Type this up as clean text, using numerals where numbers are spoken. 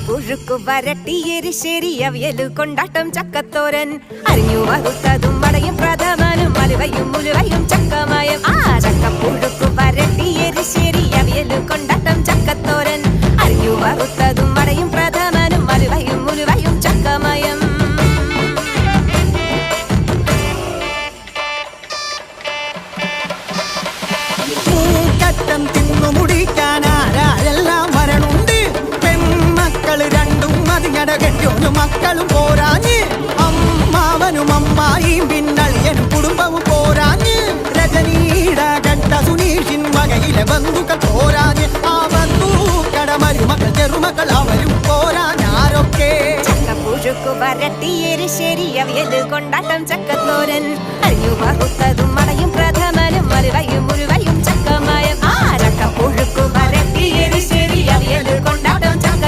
പുഴുക്കു വരട്ടിയെരിശ്ശേരി അവിയലു കൊണ്ടാട്ടം ചക്കത്തോരൻ അരിഞ്ഞു വറുത്തതും വടയും പ്രഥമനും അലുവയും മുലുവയും ചക്കമയം ചക്കപ്പുഴുക്കു വരട്ടിയെരിശ്ശേരി അവിയലു കൊണ്ടാട്ടം ചക്കത്തോരൻ അരിഞ്ഞു വറുത്തതും വടയും പ്രഥമനും അലുവയും മുലുവയും ചക്കമയം തിന്നു മുടിക്കാനാരെല്ലാം വരണുണ്ട് പെൺമക്കള് രണ്ടും അതിങ്ങട കെട്ടിയൊരു മക്കളും പോരാഞ്ഞ് അമ്മാവനും അമ്മായിയും പിന്നളിയനും കുടുംബവും പോരാഞ്ഞ് രജനീട കണ്ട സുനീഷിൻ വകയിലെ ബന്ധുക്കൾ പോരാഞ്ഞ് ആ ബന്ധുക്കട മരുമക്കൾ ചെറുമക്കൾ അവരും പോരാഞ്ഞാരൊക്കെ ചക്കപ്പുഴുക്കു വരട്ടിയെരിശ്ശേരി അവിയല് കൊണ്ടാട്ടം ചക്കത്തോരൻ അരിഞ്ഞു വറുത്തതും മടയും പ്രഥമനും അലുവയും മുഴുവയും